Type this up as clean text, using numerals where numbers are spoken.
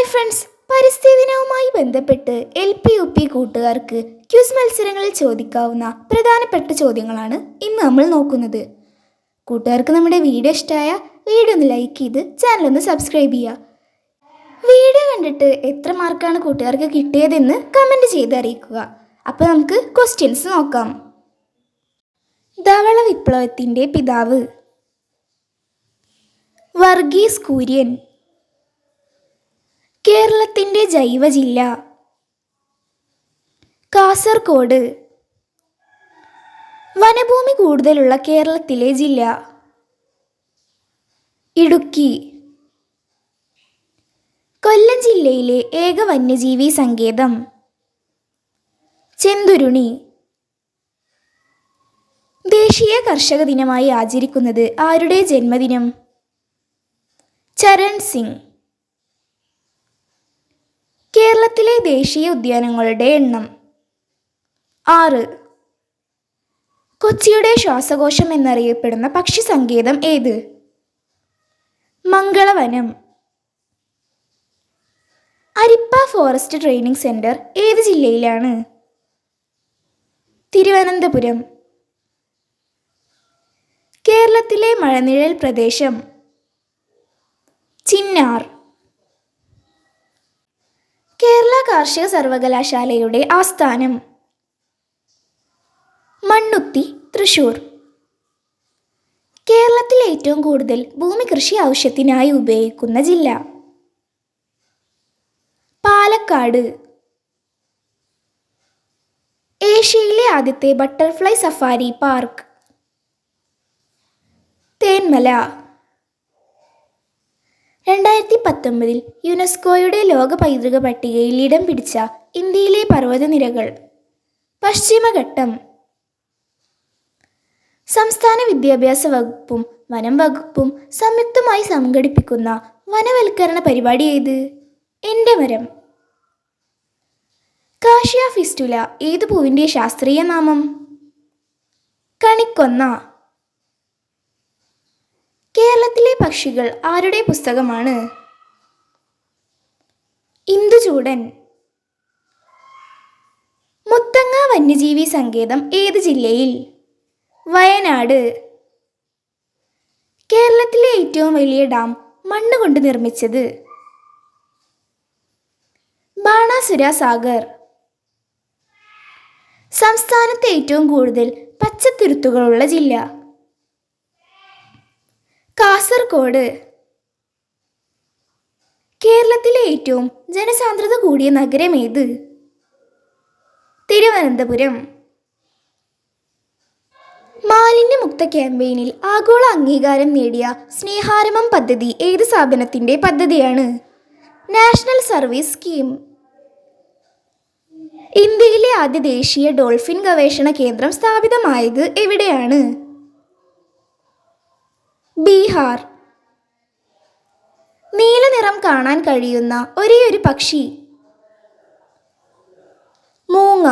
Hi friends, പരിസ്ഥിതി ദിനവുമായി ബന്ധപ്പെട്ട് LP UP കൂട്ടുകാർക്ക് ക്വിസ് മത്സരങ്ങളിൽ ചോദിക്കാവുന്ന പ്രധാനപ്പെട്ട ചോദ്യങ്ങളാണ് ഇന്ന് നമ്മൾ നോക്കുന്നത്. കൂട്ടുകാർക്ക് നമ്മുടെ വീഡിയോ ഇഷ്ടമായ വീഡിയോ ഒന്ന് ലൈക്ക് ചെയ്ത് ചാനൽ സബ്സ്ക്രൈബ് ചെയ്യുക. വീഡിയോ കണ്ടിട്ട് എത്ര മാർക്കാണ് കൂട്ടുകാർക്ക് കിട്ടിയതെന്ന് കമൻറ്റ് ചെയ്ത് അറിയിക്കുക. അപ്പോൾ നമുക്ക് ക്വസ്റ്റ്യൻസ് നോക്കാം. ധവള വിപ്ലവത്തിൻ്റെ പിതാവ് വർഗീസ് കുര്യൻ. കേരളത്തിൻ്റെ ജൈവ ജില്ല കാസർഗോഡ്. വനഭൂമി കൂടുതലുള്ള കേരളത്തിലെ ജില്ല ഇടുക്കി. കൊല്ലം ജില്ലയിലെ ഏക വന്യജീവി സങ്കേതം ചെന്തുരുണി. ദേശീയ കർഷക ദിനമായി ആചരിക്കുന്നത് ആരുടെ ജന്മദിനം? ചരൺ സിംഗ്. കേരളത്തിലെ ദേശീയ ഉദ്യാനങ്ങളുടെ എണ്ണം 6. കൊച്ചിയുടെ ശ്വാസകോശം എന്നറിയപ്പെടുന്ന പക്ഷി സങ്കേതം ഏത്? മംഗളവനം. അരിപ്പ ഫോറസ്റ്റ് ട്രെയിനിങ് സെന്റർ ഏത് ജില്ലയിലാണ്? തിരുവനന്തപുരം. കേരളത്തിലെ മഴനിഴൽ പ്രദേശം ചിന്നാർ. കേരള കാർഷിക സർവകലാശാലയുടെ ആസ്ഥാനം മണ്ണുത്തി, തൃശൂർ. കേരളത്തിൽ ഏറ്റവും കൂടുതൽ ഭൂമി കൃഷി ആവശ്യത്തിനായി ഉപയോഗിക്കുന്ന ജില്ല പാലക്കാട്. ഏഷ്യയിലെ ആദ്യത്തെ ബട്ടർഫ്ലൈ സഫാരി പാർക്ക് തേന്മല. 2019 യുനെസ്കോയുടെ ലോക പൈതൃക പട്ടികയിൽ ഇടം പിടിച്ച ഇന്ത്യയിലെ പർവ്വതനിരകൾ പശ്ചിമഘട്ടം. സംസ്ഥാന വിദ്യാഭ്യാസ വകുപ്പും വനം വകുപ്പും സംയുക്തമായി സംഘടിപ്പിക്കുന്ന വനവൽക്കരണ പരിപാടി ഏത്? എൻ്റെ മരം. കാഷ്യ ഫിസ്റ്റുല ഏത് പൂവിൻ്റെ ശാസ്ത്രീയ നാമം? കണിക്കൊന്ന. കേരളത്തിലെ പക്ഷികൾ ആരുടെ പുസ്തകമാണ്? ഇന്ദുചൂടൻ. മുത്തങ്ങ വന്യജീവി സങ്കേതം ഏത് ജില്ലയിൽ? വയനാട്. കേരളത്തിലെ ഏറ്റവും വലിയ ഡാം മണ്ണ് കൊണ്ട് നിർമ്മിച്ചത്? ബാണാസുര സാഗർ. സംസ്ഥാനത്തെ ഏറ്റവും കൂടുതൽ പച്ചത്തുരുത്തുകളുള്ള ജില്ല കാസർഗോഡ്. കേരളത്തിലെ ഏറ്റവും ജനസാന്ദ്രത കൂടിയ നഗരം ഏത്? തിരുവനന്തപുരം. മാലിന്യമുക്ത ക്യാമ്പയിനിൽ ആഗോള അംഗീകാരം നേടിയ സ്നേഹാരമം പദ്ധതി ഏത് സ്ഥാപനത്തിൻ്റെ പദ്ധതിയാണ്? National service scheme. ഇന്ത്യയിലെ ആദ്യ ദേശീയ ഡോൾഫിൻ ഗവേഷണ കേന്ദ്രം സ്ഥാപിതമായത് എവിടെയാണ്? ബീഹാർ. നീല നിറം കാണാൻ കഴിയുന്ന ഒരേയൊരു പക്ഷി മൂങ്ങ.